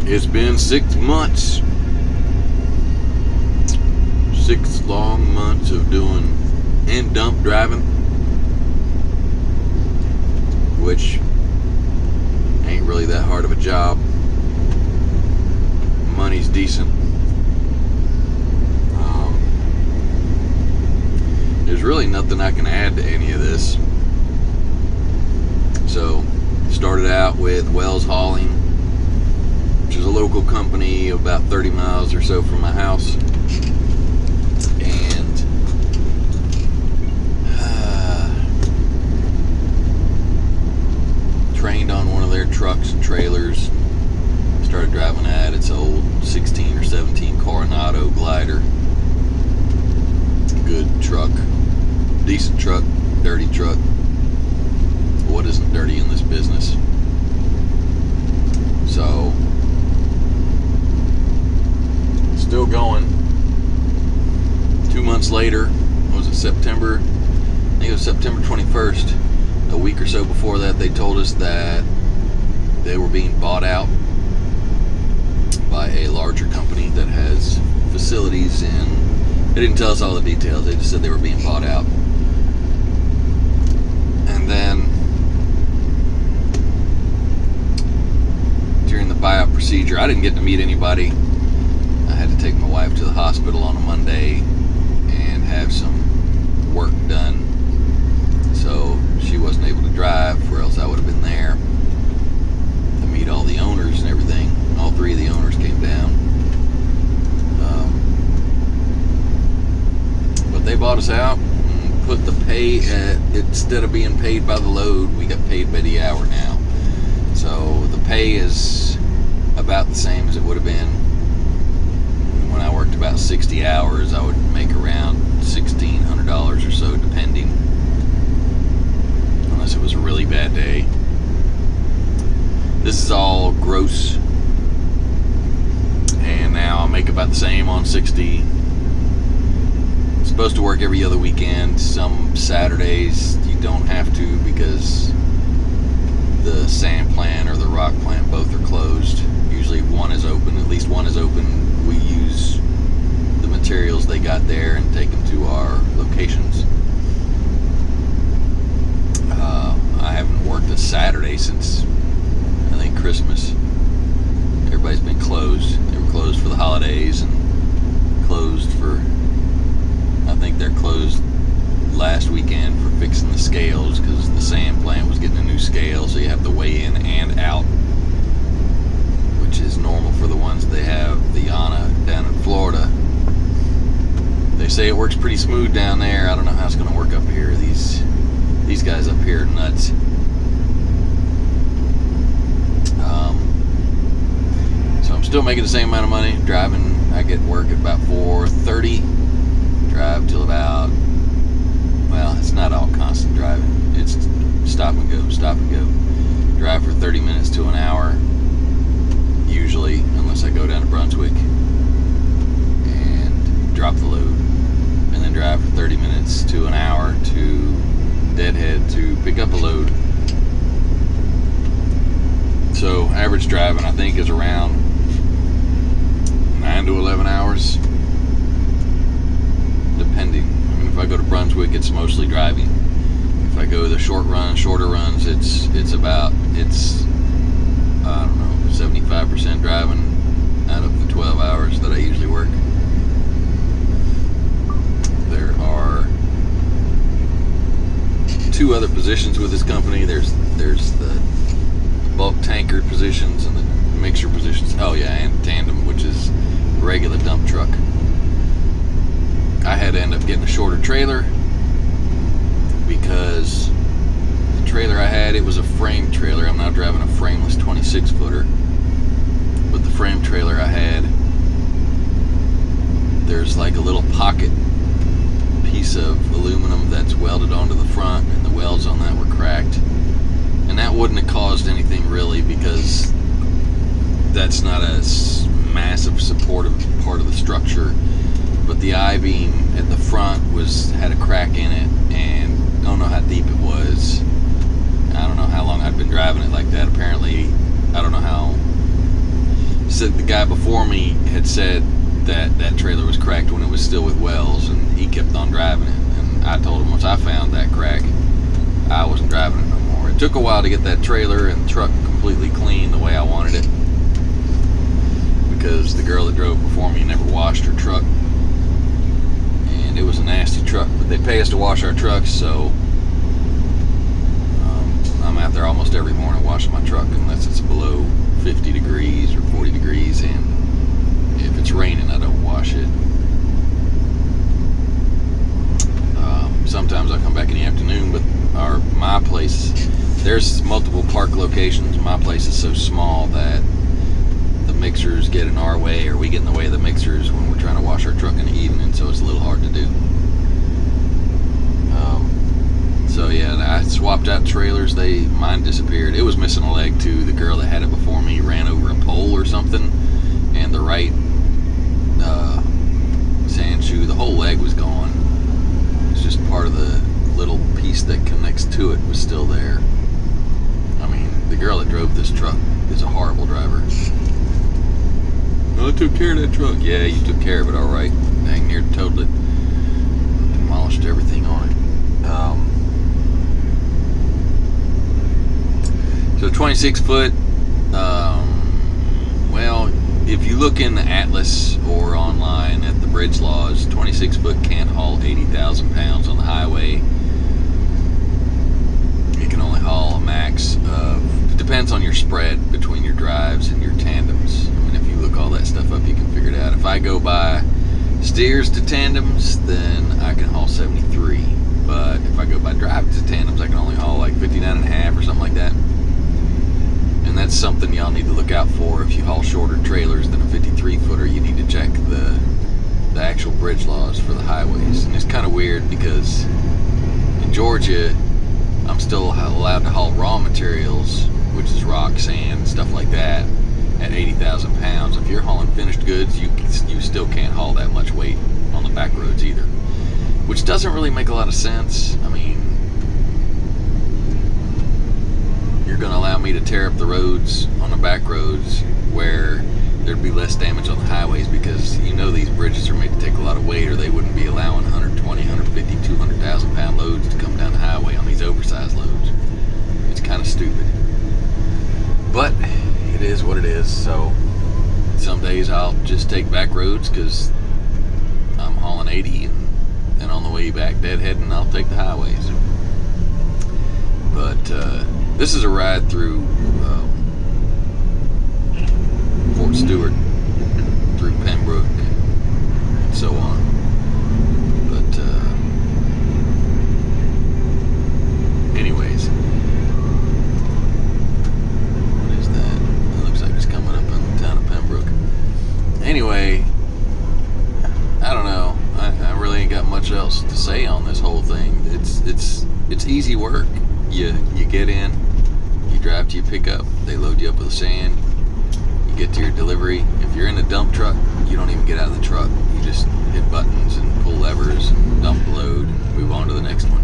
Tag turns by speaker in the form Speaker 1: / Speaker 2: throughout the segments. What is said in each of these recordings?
Speaker 1: It's been 6 months. 6 long months of doing end dump driving, which ain't really that hard of a job. Money's decent. There's really nothing I can add to any of this. So, started out with Wells Hauling, which is a local company about 30 miles or so from my house. And trained on one of their trucks and trailers. Started driving that. It's an old 16 or 17 Coronado glider. Good truck. Decent truck. Dirty truck. What isn't dirty in this business? So, still going. 2 months later, was it September? I think it was September 21st. A week or so before that, they told us that they were being bought out by a larger company that has facilities in. They didn't tell us all the details. They just said they were being bought out. And then during the buyout procedure, I didn't get to meet anybody. I had to take my wife to the hospital on a Monday and have some work done. So she wasn't able to drive, or else I would have been there to meet all the owners and everything. All 3 of the owners came down. But they bought us out and put the pay at, instead of being paid by the load, we got paid by the hour now. So the pay is about the same as it would have been when I worked about 60 hours. I would make around $1,600 or so, depending, unless it was a really bad day. This is all gross, and now I'll make about the same on 60. Supposed to work every other weekend. Some Saturdays you don't have to because the sand plant or the rock plant both are closed. Usually one is open, at least one is open. We use the materials they got there and take them to our locations. I haven't worked a Saturday since, I think, Christmas. Everybody's been closed. They were closed for the holidays and closed for, I think they're closed last weekend for fixing the scales because the sand plant was getting a new scale, so you have to weigh in and out, which is normal for the ones they have, the Yana down in Florida. They say it works pretty smooth down there. I don't know how it's going to work up here. These guys up here are nuts. So I'm still making the same amount of money driving. I get work at about 4:30. Drive till about, well, it's not all constant driving. It's stop and go, stop and go. Drive for 30 minutes to an hour, usually, unless I go down to Brunswick and drop the load. And then drive for 30 minutes to an hour to Deadhead to pick up a load. So average driving, I think, is around 9 to 11 hours. Depending. I mean, if I go to Brunswick, it's mostly driving. If I go the shorter runs, it's about, I don't know, 75% driving out of the 12 hours that I usually work. There are 2 other positions with this company. There's the bulk tanker positions and the mixer positions. Oh yeah, and tandem, which is regular dump truck. I had to end up getting a shorter trailer because the trailer I had, it was a frame trailer. I'm now driving a frameless 26-footer. But the frame trailer I had, there's like a little pocket piece of aluminum that's welded onto the front, and the welds on that were cracked. And that wouldn't have caused anything really, because that's not a massive supportive part of the structure. But the I-beam at the front had a crack in it, and I don't know how deep it was. I don't know how long I'd been driving it like that. Apparently, I don't know how said the guy before me had said that trailer was cracked when it was still with Wells, and he kept on driving it. And I told him once I found that crack, I wasn't driving it no more. It took a while to get that trailer and truck completely clean the way I wanted it, because the girl that drove before me never washed her truck, and it was a nasty truck. But they pay us to wash our trucks, so I'm out there almost every morning washing my truck, unless it's below 50 degrees or 40 degrees, and if it's raining, I don't wash it. Sometimes I come back in the afternoon, but my place, there's multiple park locations. My place is so small that the mixers get in our way, or we get in the way of the mixers when we're trying to wash our truck in the evening, so it's a little hard to do. So yeah, I swapped out trailers. Mine disappeared. It was missing a leg too. The girl that had it before me ran over a pole or something, and the right sand shoe, the whole leg was gone. It's just part of the little piece that connects to it was still there. I mean, the girl that drove this truck is a horrible driver. Well, I took care of that truck. Yeah, you took care of it all right. Dang near totaled it. Demolished everything on it. So 26 foot, well, if you look in the Atlas or online at the bridge laws, 26 foot can't haul 80,000 pounds on the highway. It can only haul a max of, it depends on your spread between your drives and your tandems. I mean, if you look all that stuff up, you can figure it out. If I go by steers to tandems, then I can haul 73. But if I go by drives to tandems, I can only haul like 59.5 or something like that. And that's something y'all need to look out for. If you haul shorter trailers than a 53 footer, you need to check the actual bridge laws for the highways. And it's kind of weird because in Georgia, I'm still allowed to haul raw materials, which is rock, sand, stuff like that, at 80,000 pounds. If you're hauling finished goods, you still can't haul that much weight on the back roads either, which doesn't really make a lot of sense. I mean, you're going to allow me to tear up the roads on the back roads where there'd be less damage on the highways, because you know these bridges are made to take a lot of weight, or they wouldn't be allowing 120, 150, 200,000 pound loads to come down the highway on these oversized loads. It's kind of stupid, but it is what it is. So some days I'll just take back roads because I'm hauling 80, and then on the way back deadheading, I'll take the highways. But this is a ride through Fort Stewart, through Pembroke, and so on. But anyways, what is that? It looks like it's coming up in the town of Pembroke. Anyway, I don't know. I really ain't got much else to say on this whole thing. It's easy work. You get in, you drive to your pickup, they load you up with sand, you get to your delivery. If you're in a dump truck, you don't even get out of the truck. You just hit buttons and pull levers and dump the load and move on to the next one.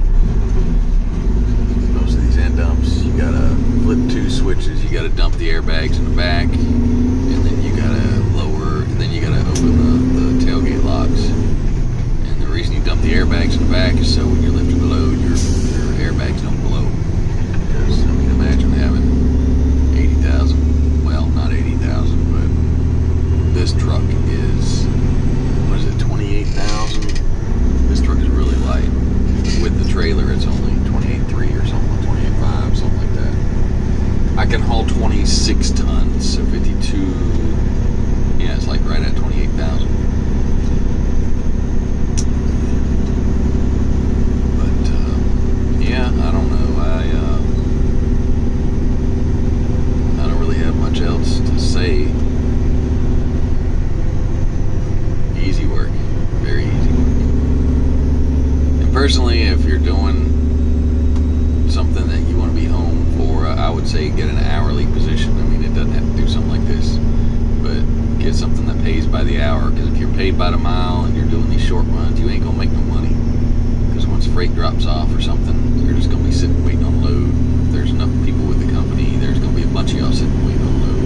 Speaker 1: Most of these end dumps, you gotta flip 2 switches. You gotta dump the airbags in the back, and then you gotta lower, and then you gotta open the tailgate locks. And the reason you dump the airbags in the back is so when you're lifting the load, your airbags don't blow. Because, I mean, imagine having 80,000, well, not 80,000, but this truck is, what is it, 28,000? This truck is really light. With the trailer, it's only 28.3 or something, 28.5, something like that. I can haul 26 tons, so 52, yeah, it's like right at 28,000. Yeah, I don't know. I don't really have much else to say. Easy work, very easy work. And personally, if you're doing something that you want to be home for, I would say get an hourly position. I mean, it doesn't have to do something like this, but get something that pays by the hour. Because if you're paid by the mile and you're doing these short runs, you ain't gonna make no money. Because once freight drops off or something, you're just going to be sitting waiting on load. If there's enough people with the company, there's going to be a bunch of y'all sitting waiting on load.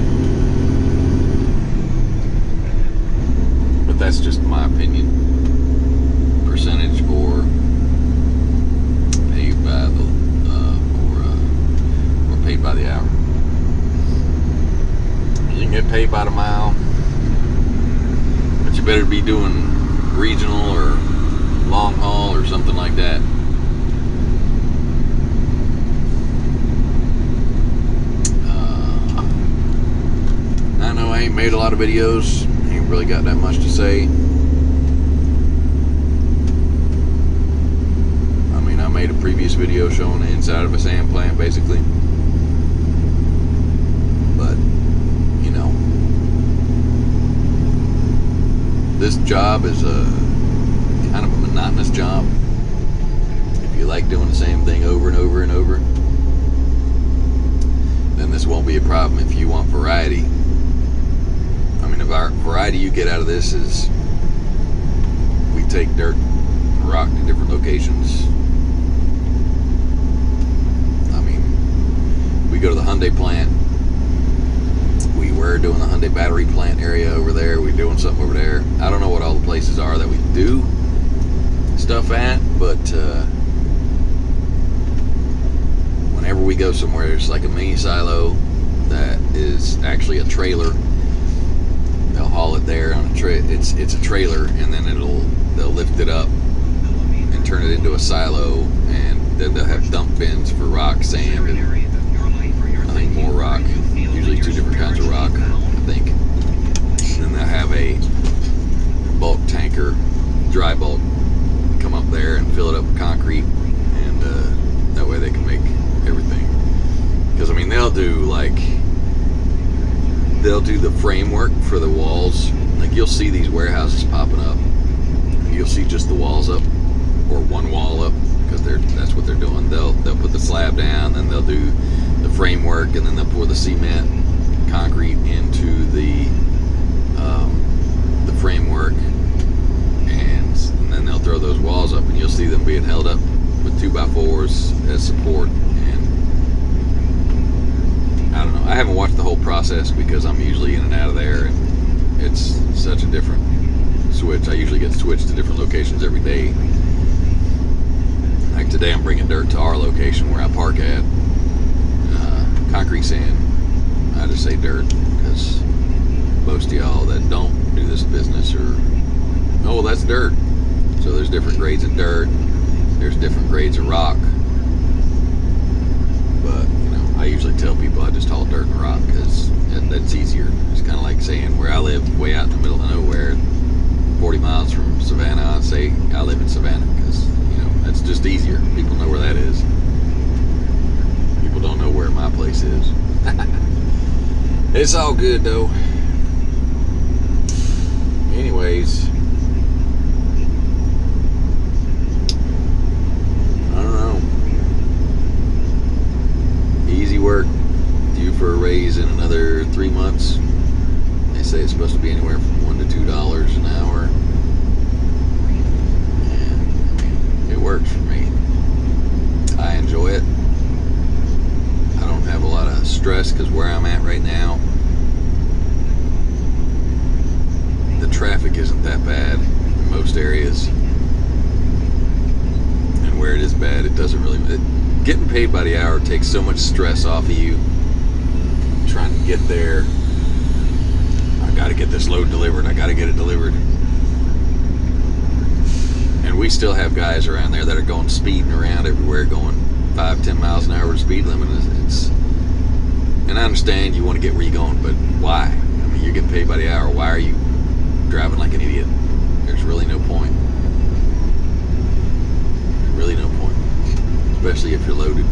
Speaker 1: get paid by the mile, but you better be doing regional or long haul or something like that. I know I ain't made a lot of videos, ain't really got that much to say. I mean, I made a previous video showing the inside of a sand plant basically, but you know, this job is a kind of a monotonous job. If you like doing the same thing over and over and over, then this won't be a problem. If you want variety, I mean, the variety you get out of this is we take dirt and rock to different locations. I mean, we go to the Hyundai plant. We were doing the Hyundai battery plant area over there. We're doing something over there. I don't know what all the places are that we do stuff at, but whenever we go somewhere, it's like a mini silo that is actually a trailer. They'll haul it there on a it's a trailer, and then they'll lift it up and turn it into a silo, and then they'll have dump bins for rock, sand, and I think more rock. Usually 2 different kinds of rock, I think. And then they'll have a bulk tanker, dry bulk, come up there and fill it up with concrete, and that way they can make everything. Because I mean, they'll do the framework for the walls. Like, you'll see these warehouses popping up, you'll see just the walls up, or one wall up, because that's what they're doing. They'll put the slab down, then they'll do the framework, and then they'll pour the cement concrete into the framework, and then they'll throw those walls up, and you'll see them being held up with 2x4s as support. And I don't know, I haven't watched the whole process because I'm usually in and out of there, and it's such a different switch. I usually get switched to different locations every day. Like today, I'm bringing dirt to our location where I park at. Concrete, sand. I just say dirt because most of y'all that don't do this business are, oh, well, that's dirt. So there's different grades of dirt. There's different grades of rock. But you know, I usually tell people I just haul dirt and rock because that's easier. It's kind of like saying where I live, way out in the middle of nowhere, 40 miles from Savannah. I say I live in Savannah because you know that's just easier. People know where that is. People don't know where my place is. It's all good though. Anyways, I don't know. Easy work. Due for a raise in another 3 months. They say it's supposed to be anywhere from $1 to $2 an hour. And it works for me. I enjoy it. I don't have a lot of stress because where I'm at right now, the traffic isn't that bad in most areas. And where it is bad, it doesn't really... Getting paid by the hour takes so much stress off of you. Trying to get there. I gotta get this load delivered. I gotta get it delivered. And we still have guys around there that are going speeding around everywhere, going 5-10 miles an hour with speed limit. And I understand you want to get where you're going, but why? I mean, you're getting paid by the hour. Why are you driving like an idiot? There's really no point. Really no point. Especially if you're loaded.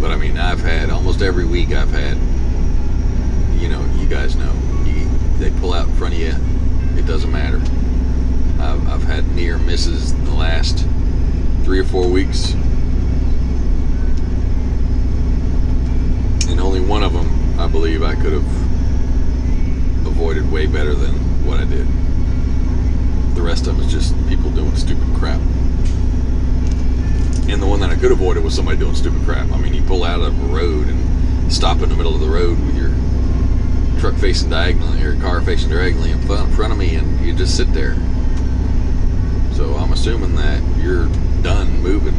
Speaker 1: But I mean, I've had almost every week I've had, you know, you guys know, they pull out in front of you, it doesn't matter. I've had near misses in the last 3 or 4 weeks. And only one of them, I believe I could have avoided way better than what I did. The rest of them is just people doing stupid crap. And the one that I could avoid it was somebody doing stupid crap. I mean, you pull out of a road and stop in the middle of the road with your truck facing diagonally or car facing diagonally in front of me, and you just sit there. So I'm assuming that you're done moving.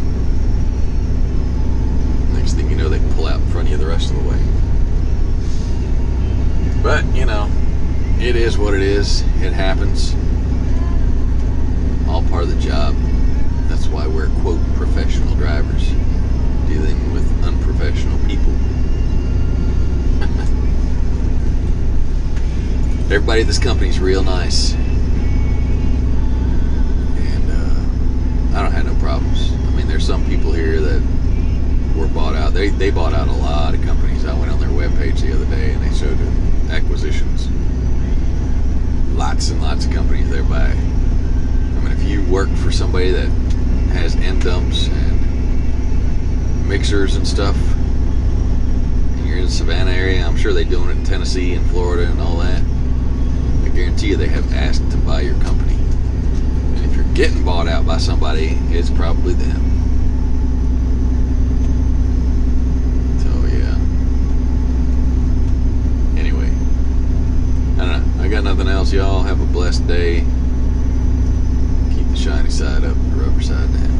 Speaker 1: Next thing you know, they can pull out in front of you the rest of the way. But, you know, it is what it is. It happens. All part of the job. That's why we're, quote, professional drivers, dealing with unprofessional people. Everybody at this company is real nice. And I don't have no problems. I mean, there's some people here that were bought out. They bought out a lot of companies. I went on their webpage the other day and they showed acquisitions. Lots and lots of companies they're buying. I mean, if you work for somebody that has end dumps and mixers and stuff, and you're in the Savannah area, I'm sure they're doing it in Tennessee and Florida and all that. I guarantee you they have asked to buy your company. And if you're getting bought out by somebody, it's probably them. So, yeah. Anyway, I don't know. I got nothing else, y'all. Have a blessed day. Keep the shiny side up, the rubber side down.